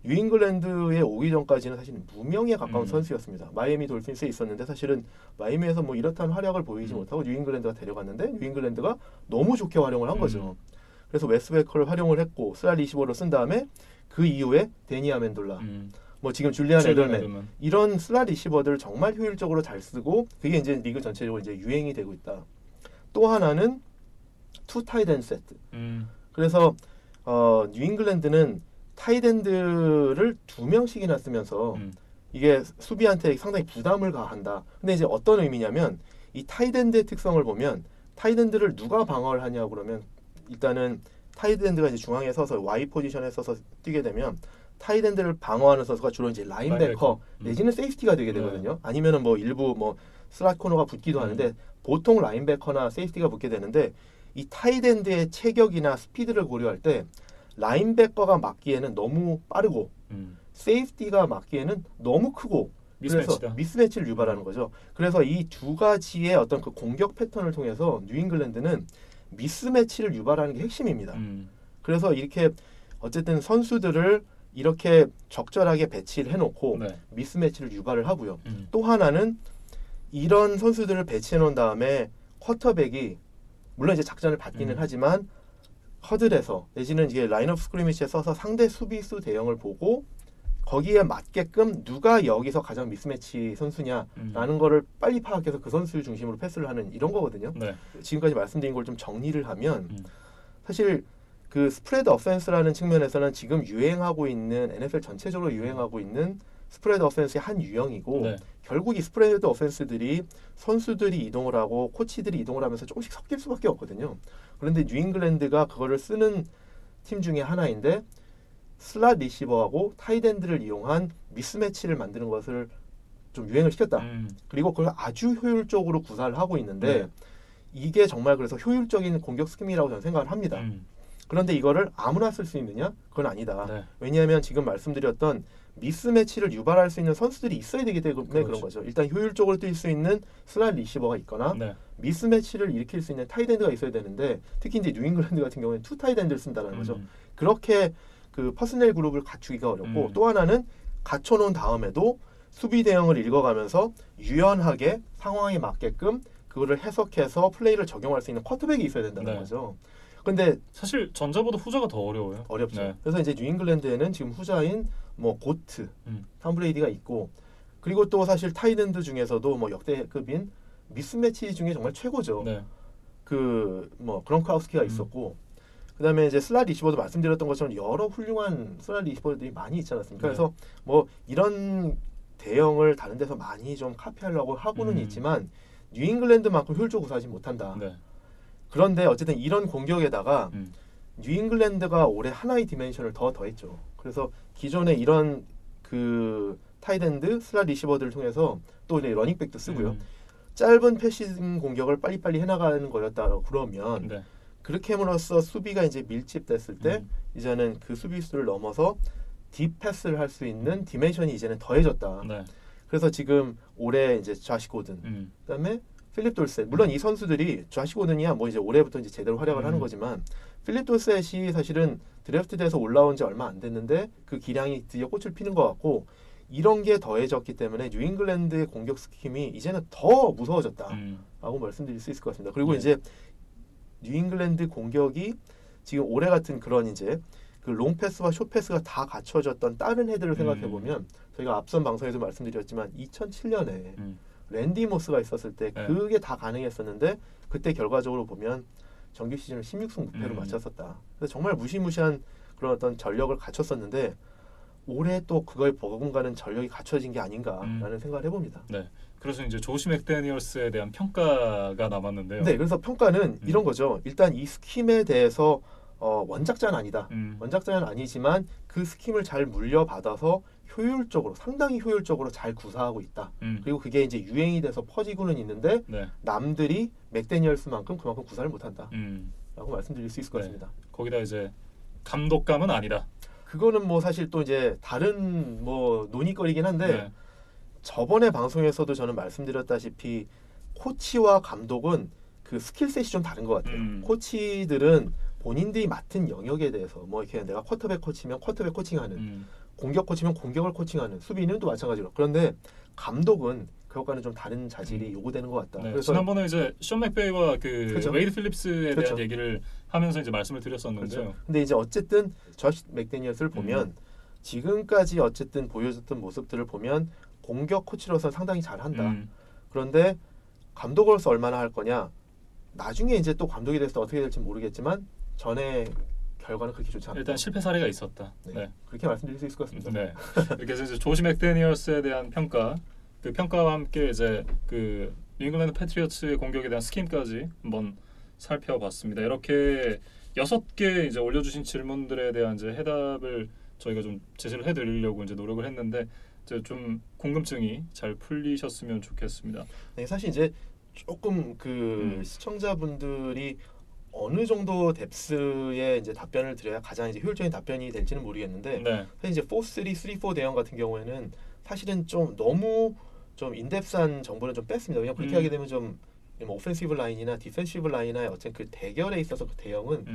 뉴잉글랜드에 오기 전까지는 사실 무명에 가까운 선수였습니다. 마이애미 돌핀스에 있었는데 사실은 마이애미에서 뭐 이렇다는 활약을 보이지 못하고 뉴잉글랜드가 데려갔는데 뉴잉글랜드가 너무 좋게 활용을 한 거죠. 그래서 웨스웰커를 활용을 했고 슬롯 리시버로 쓴 다음에 그 이후에 데니 아멘돌라 뭐 지금 줄리안 에델맨 이런 슬롯 리시버들을 정말 효율적으로 잘 쓰고 그게 이제 리그 전체적으로 이제 유행이 되고 있다. 또 하나는 투 타이드엔드 세트. 그래서 뉴잉글랜드는 타이드엔드를 2명씩이나 쓰면서 이게 수비한테 상당히 부담을 가한다. 근데 이제 어떤 의미냐면 이 타이드엔드의 특성을 보면 타이드엔드를 누가 방어를 하냐 그러면 일단은 타이드엔드가 이제 중앙에 서서 Y 포지션에 서서 뛰게 되면 타이드엔드를 방어하는 선수가 주로 이제 라인베커 내지는 세이프티가 되게 되거든요. 아니면은 뭐 일부 뭐 슬롯 코너가 붙기도 하는데 보통 라인베커나 세이프티가 붙게 되는데 이 타이드엔드의 체격이나 스피드를 고려할 때 라인베커가 맞기에는 너무 빠르고 세이프티가 맞기에는 너무 크고 미스매치다. 그래서 미스매치를 유발하는 거죠. 그래서 이 두 가지의 어떤 그 공격 패턴을 통해서 뉴잉글랜드는 미스매치를 유발하는 게 핵심입니다. 그래서 이렇게 어쨌든 선수들을 이렇게 적절하게 배치를 해놓고 네. 미스매치를 유발을 하고요. 또 하나는 이런 선수들을 배치해 놓은 다음에 쿼터백이 물론 이제 작전을 받기는 하지만 허들에서 내지는 이게 라인업 스크리미치에 써서 상대 수비수 대형을 보고 거기에 맞게끔 누가 여기서 가장 미스매치 선수냐라는 거를 빨리 파악해서 그 선수 중심으로 패스를 하는 이런 거거든요. 네. 지금까지 말씀드린 걸 좀 정리를 하면 사실 그 스프레드 어펜스라는 측면에서는 지금 유행하고 있는 NFL 전체적으로 유행하고 있는 스프레드 어펜스의 한 유형이고 네. 결국 이 스프레드 어펜스들이 선수들이 이동을 하고 코치들이 이동을 하면서 조금씩 섞일 수밖에 없거든요. 그런데 뉴잉글랜드가 그거를 쓰는 팀 중에 하나인데 슬롯 리시버하고 타이드엔드를 이용한 미스매치를 만드는 것을 좀 유행을 시켰다. 그리고 그걸 아주 효율적으로 구사를 하고 있는데 이게 정말 그래서 효율적인 공격 스킴이라고 저는 생각을 합니다. 그런데 이거를 아무나 쓸 수 있느냐? 그건 아니다. 네. 왜냐하면 지금 말씀드렸던 미스매치를 유발할 수 있는 선수들이 있어야 되기 때문에 그렇죠. 그런 거죠. 일단 효율적으로 뛸 수 있는 슬롯 리시버가 있거나 네. 미스매치를 일으킬 수 있는 타이드엔드가 있어야 되는데 특히 이제 뉴잉글랜드 같은 경우는 투 타이드엔드를 쓴다는 거죠. 그렇게 그 퍼스널 그룹을 갖추기가 어렵고 또 하나는 갖춰놓은 다음에도 수비 대응을 읽어가면서 유연하게 상황에 맞게끔 그거를 해석해서 플레이를 적용할 수 있는 쿼터백이 있어야 된다는 네. 거죠. 근데 사실 전자보다 후자가 더 어려워요. 어렵죠. 네. 그래서 이제 뉴잉글랜드에는 지금 후자인 뭐 고트, 탐 브레이디가 있고 그리고 또 사실 타이든드 중에서도 뭐 역대급인 미스매치 중에 정말 최고죠. 네. 그 뭐 그런카우스키가 있었고 그다음에 이제 슬롯 리시버도 말씀드렸던 것처럼 여러 훌륭한 슬롯 리시버들이 많이 있지 않았습니까? 네. 그래서 뭐 이런 대형을 다른 데서 많이 좀 카피하려고 하고는 있지만 뉴잉글랜드만큼 효율적으로 구사하지 못한다. 네. 그런데 어쨌든 이런 공격에다가 음. 뉴잉글랜드가 올해 하나의 디멘션을 더했죠. 그래서 기존에 이런 그 타이든드 슬롯 리시버들을 통해서 또 이제 러닝백도 쓰고요. 짧은 패싱 공격을 빨리빨리 해나가는 거였다 그러면 네. 그렇게 함으로써 수비가 이제 밀집됐을 때 이제는 그 수비수를 넘어서 딥패스를 할 수 있는 디멘션이 이제는 더해졌다. 네. 그래서 지금 올해 이제 좌시 고든, 그다음에 필립 돌셋. 물론 이 선수들이 좌시 고든이야 뭐 이제 올해부터 이제 제대로 활약을 하는 거지만 필립 돌셋이 사실은 드래프트돼서 올라온 지 얼마 안 됐는데 그 기량이 드디어 꽃을 피는 것 같고 이런 게 더해졌기 때문에 뉴잉글랜드의 공격 스킴이 이제는 더 무서워졌다라고 말씀드릴 수 있을 것 같습니다. 그리고 이제 뉴잉글랜드 공격이 지금 올해 같은 그런 이제 그 롱패스와 숏패스가 다 갖춰졌던 다른 해들을 생각해 보면 저희가 앞선 방송에도 말씀드렸지만 2007년에 랜디 모스가 있었을 때 그게 다 가능했었는데 그때 결과적으로 보면 정규 시즌을 16승 무패로 마쳤었다. 그래서 정말 무시무시한 그런 어떤 전력을 갖췄었는데 올해 또 그걸 버금가는 전력이 갖춰진 게 아닌가라는 생각을 해봅니다. 네. 그래서 이제 조시 맥데니얼스에 대한 평가가 남았는데요. 네, 그래서 평가는 이런 거죠. 일단 이 스킴에 대해서 원작자는 아니다. 원작자는 아니지만 그 스킴을 잘 물려받아서 효율적으로 상당히 효율적으로 잘 구사하고 있다. 그리고 그게 이제 유행이 돼서 퍼지고는 있는데 네. 남들이 맥데니얼스만큼 그만큼 구사를 못한다. 라고 말씀드릴 수 있을 것 네. 같습니다. 거기다 이제 감독감은 아니다. 그거는 뭐 사실 또 이제 다른 뭐 논의거리긴 한데 네. 저번에 방송에서도 저는 말씀드렸다시피 코치와 감독은 그 스킬셋이 좀 다른 것 같아요. 코치들은 본인들이 맡은 영역에 대해서 뭐 이렇게 내가 쿼터백 코치면 쿼터백 코칭하는 공격 코치면 공격을 코칭하는 수비는 또 마찬가지로 그런데 감독은 그것과는 좀 다른 자질이 요구되는 것 같다. 네, 그래서 지난번에 이제 션 맥베이와 그 그렇죠. 웨이드 필립스에 대한 그렇죠. 얘기를 하면서 이제 말씀을 드렸었는데요. 그렇죠. 근데 이제 어쨌든 저시 맥데니얼스를 보면 지금까지 어쨌든 보여줬던 모습들을 보면 공격 코치로서 상당히 잘한다. 그런데 감독으로서 얼마나 할 거냐? 나중에 이제 또 감독이 돼서 어떻게 될지 모르겠지만 전에 결과는 그렇게 좋지 않다. 일단 실패 사례가 있었다. 네. 네. 그렇게 말씀드릴 수 있을 것 같습니다. 네. 이렇게 해서 이제 조시 맥데니얼스에 대한 평가, 그 평가와 함께 이제 그 뉴잉글랜드 패트리어츠의 공격에 대한 스킴까지 한번 살펴봤습니다. 이렇게 6개 이제 올려주신 질문들에 대한 이제 해답을 저희가 좀 제시를 해드리려고 이제 노력을 했는데 이제 좀 궁금증이 잘 풀리셨으면 좋겠습니다. 네, 사실 이제 조금 그 시청자분들이 어느 정도 뎁스의 이제 답변을 드려야 가장 이제 효율적인 답변이 될지는 모르겠는데 네. 사실 이제 4-3, 3-4 대형 같은 경우에는 사실은 좀 너무 좀 인덱스한 정보를 좀 뺐습니다. 왜냐면 그렇게 하게 되면 좀 오펜시브 라인이나 디펜시브 라인의 어쨌든 그 대결에 있어서 그 대형은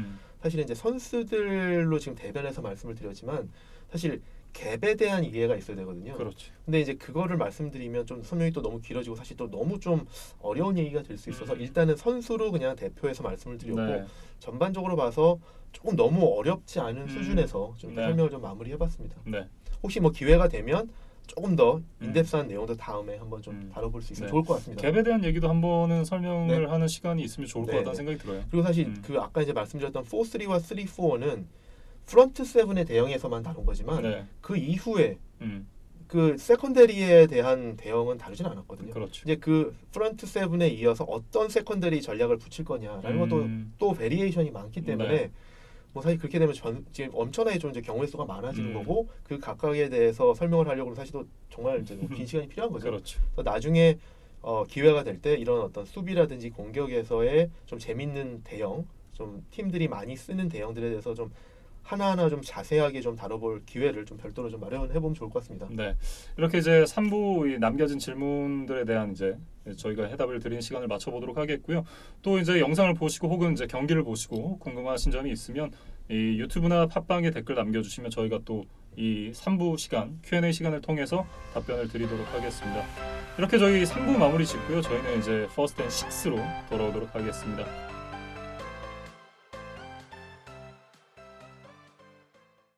사실 이제 선수들로 지금 대변해서 말씀을 드렸지만 사실 갭에 대한 이해가 있어야 되거든요. 그렇지. 근데 이제 그거를 말씀드리면 좀 설명이 또 너무 길어지고 사실 또 너무 좀 어려운 얘기가 될 수 있어서 일단은 선수로 그냥 대표해서 말씀을 드렸고 네. 전반적으로 봐서 조금 너무 어렵지 않은 수준에서 좀 네. 설명을 좀 마무리해봤습니다. 네. 혹시 뭐 기회가 되면 조금 더 인덱스한 내용도 다음에 한번 좀 다뤄볼 수 있으면 네. 좋을 것 같습니다. 갭에 대한 얘기도 한번은 설명을 네. 하는 시간이 있으면 좋을 것 네, 같다는 네. 생각이 들어요. 그리고 사실 그 아까 이제 말씀드렸던 4-3와 3-4는 프런트 세븐의 대형에서만 다룬 거지만 네. 그 이후에 음. 그 세컨더리에 대한 대응은 다루진 않았거든요. 그렇죠. 이제 그 프런트 세븐에 이어서 어떤 세컨더리 전략을 붙일 거냐라는 것도 또 베리에이션이 많기 때문에 네. 뭐 사실 그렇게 되면 지금 엄청나게 좀 이제 경우의 수가 많아지는 거고 그 각각에 대해서 설명을 하려고 사실 또 정말 이제 긴 시간이 필요한 거죠. 그렇죠. 그래서 나중에 기회가 될 때 이런 어떤 수비라든지 공격에서의 좀 재밌는 대형, 좀 팀들이 많이 쓰는 대형들에 대해서 좀 하나하나 좀 자세하게 좀 다뤄볼 기회를 좀 별도로 좀 마련해 보면 좋을 것 같습니다. 네, 이렇게 이제 3부 남겨진 질문들에 대한 이제 저희가 해답을 드리는 시간을 맞춰보도록 하겠고요. 또 이제 영상을 보시고 혹은 이제 경기를 보시고 궁금하신 점이 있으면 이 유튜브나 팟빵에 댓글 남겨주시면 저희가 또 이 3부 시간 Q&A 시간을 통해서 답변을 드리도록 하겠습니다. 이렇게 저희 3부 마무리 짓고요. 저희는 이제 First and 6로 돌아오도록 하겠습니다.